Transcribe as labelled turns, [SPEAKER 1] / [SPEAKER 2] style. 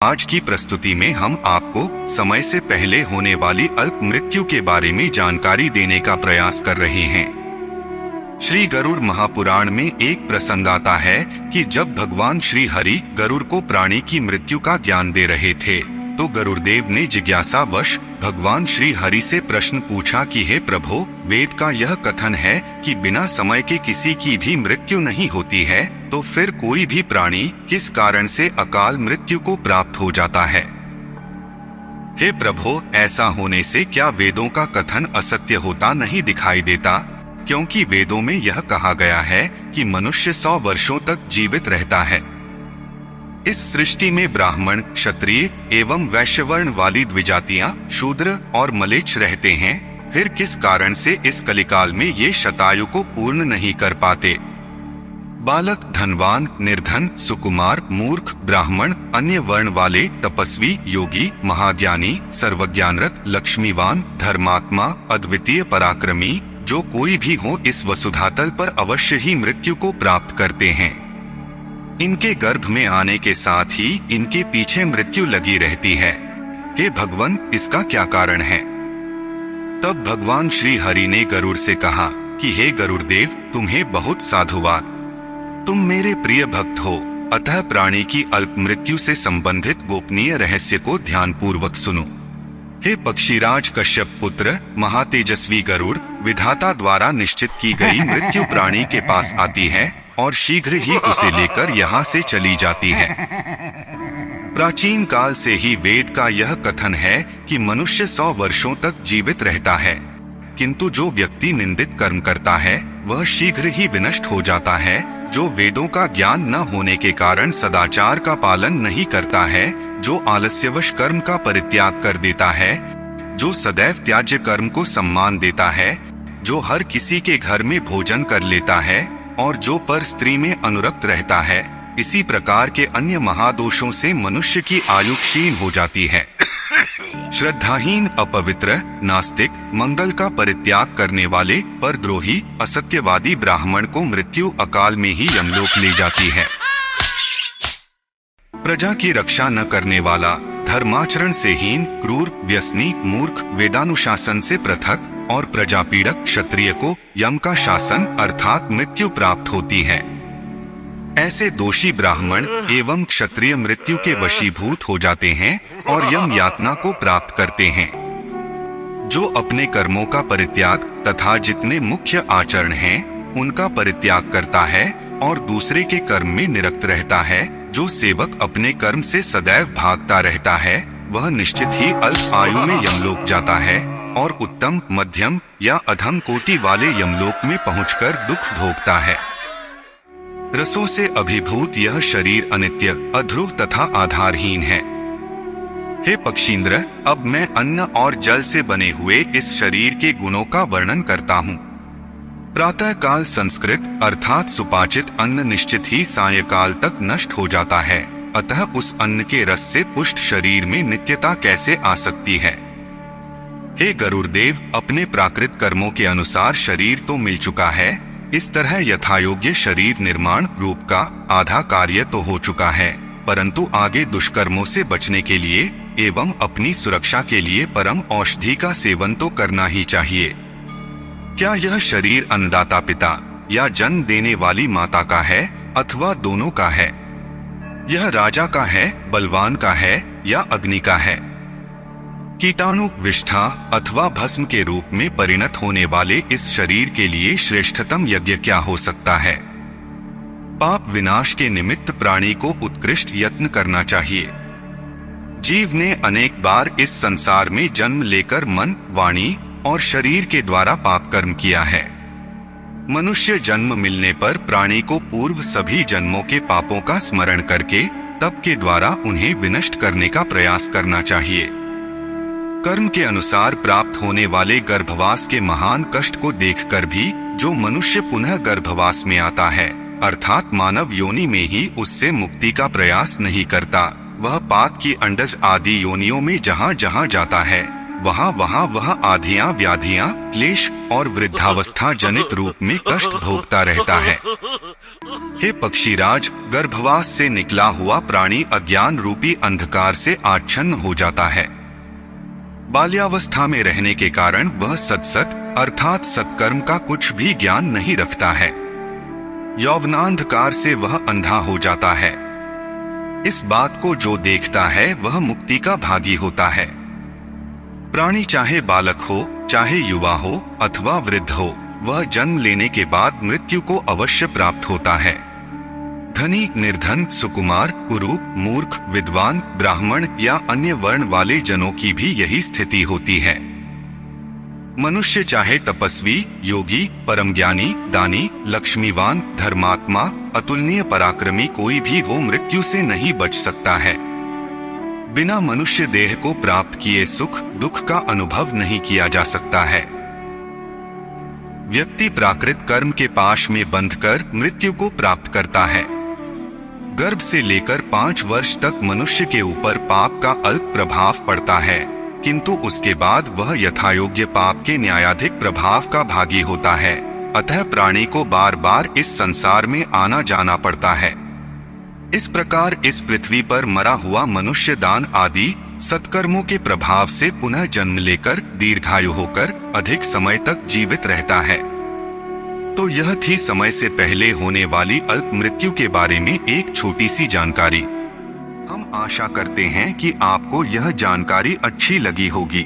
[SPEAKER 1] आज की प्रस्तुति में हम आपको समय से पहले होने वाली अल्प मृत्यु के बारे में जानकारी देने का प्रयास कर रहे हैं। श्री गरुड़ महापुराण में एक प्रसंग आता है कि जब भगवान श्री हरि गरुड़ को प्राणी की मृत्यु का ज्ञान दे रहे थे तो गरुड़देव ने जिज्ञासावश भगवान श्री हरि से प्रश्न पूछा कि हे प्रभु, वेद का यह कथन है कि बिना समय के किसी की भी मृत्यु नहीं होती है, तो फिर कोई भी प्राणी किस कारण से अकाल मृत्यु को प्राप्त हो जाता है? हे प्रभु, ऐसा होने से क्या वेदों का कथन असत्य होता नहीं दिखाई देता? क्योंकि वेदों में यह कहा गया है कि मनुष्य 100 वर्षों तक जीवित रहता है। इस सृष्टि में ब्राह्मण, क्षत्रिय एवं वैश्य वर्ण वाली द्विजातियां, शूद्र और मलेच्छ रहते हैं। फिर किस कारण से इस कलिकाल में ये शतायु को पूर्ण नहीं कर पाते? बालक, धनवान, निर्धन, सुकुमार, मूर्ख, ब्राह्मण, अन्य वर्ण वाले, तपस्वी, योगी, महाज्ञानी, सर्वज्ञानरत, लक्ष्मीवान, धर्मात्मा, अद्वितीय पराक्रमी, जो कोई भी हो, इस वसुधातल पर अवश्य ही मृत्यु को प्राप्त करते हैं। इनके गर्भ में आने के साथ ही इनके पीछे मृत्यु लगी रहती है। हे भगवान, इसका क्या कारण है? तब भगवान श्री हरि ने गरुड़ से कहा कि हे गरुड़देव, तुम्हें बहुत साधुवाद, तुम मेरे प्रिय भक्त हो, अतः प्राणी की अल्प मृत्यु से संबंधित गोपनीय रहस्य को ध्यान पूर्वक सुनो। हे पक्षीराज कश्यप पुत्र, महातेजस्वी गरुड़, विधाता द्वारा निश्चित की गई मृत्यु प्राणी के पास आती है और शीघ्र ही उसे लेकर यहाँ से चली जाती है। प्राचीन काल से ही वेद का यह कथन है कि मनुष्य 100 वर्षों तक जीवित रहता है, किंतु जो व्यक्ति निंदित कर्म करता है वह शीघ्र ही विनष्ट हो जाता है। जो वेदों का ज्ञान न होने के कारण सदाचार का पालन नहीं करता है, जो आलस्यवश कर्म का परित्याग कर देता है, जो सदैव त्याज्य कर्म को सम्मान देता है, जो हर किसी के घर में भोजन कर लेता है और जो पर स्त्री में अनुरक्त रहता है, इसी प्रकार के अन्य महादोषों से मनुष्य की आयु क्षीण हो जाती है। श्रद्धाहीन, अपवित्र, नास्तिक, मंगल का परित्याग करने वाले, परद्रोही, असत्यवादी ब्राह्मण को मृत्यु अकाल में ही यमलोक ले जाती है। प्रजा की रक्षा न करने वाला, धर्माचरण से हीन, क्रूर, व्यसनी, मूर्ख, वेदानुशासन से पृथक और प्रजापीड़क क्षत्रिय को यम का शासन अर्थात मृत्यु प्राप्त होती है। ऐसे दोषी ब्राह्मण एवं क्षत्रिय मृत्यु के वशीभूत हो जाते हैं और यम यातना को प्राप्त करते हैं। जो अपने कर्मों का परित्याग तथा जितने मुख्य आचरण हैं, उनका परित्याग करता है और दूसरे के कर्म में निरत रहता है, जो सेवक अपने कर्म से सदैव भागता रहता है, वह निश्चित ही अल्प आयु में यमलोक जाता है और उत्तम, मध्यम या अधम कोटि वाले यमलोक में पहुंचकर दुख भोगता है। रसों से अभिभूत यह शरीर अनित्य, अध्रुव तथा आधारहीन है। हे पक्षींद्र, अब मैं अन्न और जल से बने हुए इस शरीर के गुणों का वर्णन करता हूँ। प्रातः काल संस्कृत अर्थात सुपाचित अन्न निश्चित ही सायंकाल तक नष्ट हो जाता है, अतः उस अन्न के रस से पुष्ट शरीर में नित्यता कैसे आ सकती है? हे गरुड़देव, अपने प्राकृत कर्मों के अनुसार शरीर तो मिल चुका है, इस तरह यथायोग्य शरीर निर्माण रूप का आधा कार्य तो हो चुका है, परंतु आगे दुष्कर्मों से बचने के लिए एवं अपनी सुरक्षा के लिए परम औषधि का सेवन तो करना ही चाहिए। क्या यह शरीर अन्नदाता पिता या जन्म देने वाली माता का है अथवा दोनों का है? यह राजा का है, बलवान का है या अग्नि का है? कीटाणु, विष्ठा अथवा भस्म के रूप में परिणत होने वाले इस शरीर के लिए श्रेष्ठतम यज्ञ क्या हो सकता है? पाप विनाश के निमित्त प्राणी को उत्कृष्ट यत्न करना चाहिए। जीव ने अनेक बार इस संसार में जन्म लेकर मन, वाणी और शरीर के द्वारा पाप कर्म किया है। मनुष्य जन्म मिलने पर प्राणी को पूर्व सभी जन्मों के पापों का स्मरण करके तप के द्वारा उन्हें विनष्ट करने का प्रयास करना चाहिए। कर्म के अनुसार प्राप्त होने वाले गर्भवास के महान कष्ट को देखकर भी जो मनुष्य पुनः गर्भवास में आता है, अर्थात मानव योनि में ही उससे मुक्ति का प्रयास नहीं करता, वह पात की अंडज आदि योनियों में जहाँ जहाँ जाता है, वहाँ वह आधियां, व्याधियां, क्लेश और वृद्धावस्था जनित रूप में कष्ट भोगता रहता है। हे पक्षीराज, गर्भवास से निकला हुआ प्राणी अज्ञान रूपी अंधकार से आच्छन्न हो जाता है। बाल्यावस्था में रहने के कारण वह सत्सत अर्थात सत्कर्म का कुछ भी ज्ञान नहीं रखता है। यौवनांधकार से वह अंधा हो जाता है। इस बात को जो देखता है वह मुक्ति का भागी होता है। प्राणी चाहे बालक हो, चाहे युवा हो अथवा वृद्ध हो, वह जन्म लेने के बाद मृत्यु को अवश्य प्राप्त होता है। धनी, निर्धन, सुकुमार, कुरूप, मूर्ख, विद्वान, ब्राह्मण या अन्य वर्ण वाले जनों की भी यही स्थिति होती है। मनुष्य चाहे तपस्वी, योगी, परम ज्ञानी, दानी, लक्ष्मीवान, धर्मात्मा, अतुलनीय पराक्रमी कोई भी हो, मृत्यु से नहीं बच सकता है। बिना मनुष्य देह को प्राप्त किए सुख दुख का अनुभव नहीं किया जा सकता है। व्यक्ति प्राकृत कर्म के पाश में बंधकर मृत्यु को प्राप्त करता है। गर्भ से लेकर 5 वर्ष तक मनुष्य के ऊपर पाप का अल्प प्रभाव पड़ता है, किंतु उसके बाद वह यथायोग्य पाप के न्यायाधिक प्रभाव का भागी होता है। अतः प्राणी को बार बार इस संसार में आना जाना पड़ता है। इस प्रकार इस पृथ्वी पर मरा हुआ मनुष्य दान आदि सत्कर्मों के प्रभाव से पुनः जन्म लेकर दीर्घायु होकर अधिक समय तक जीवित रहता है। तो यह थी समय से पहले होने वाली अल्प मृत्यु के बारे में एक छोटी सी जानकारी। हम आशा करते हैं कि आपको यह जानकारी अच्छी लगी होगी।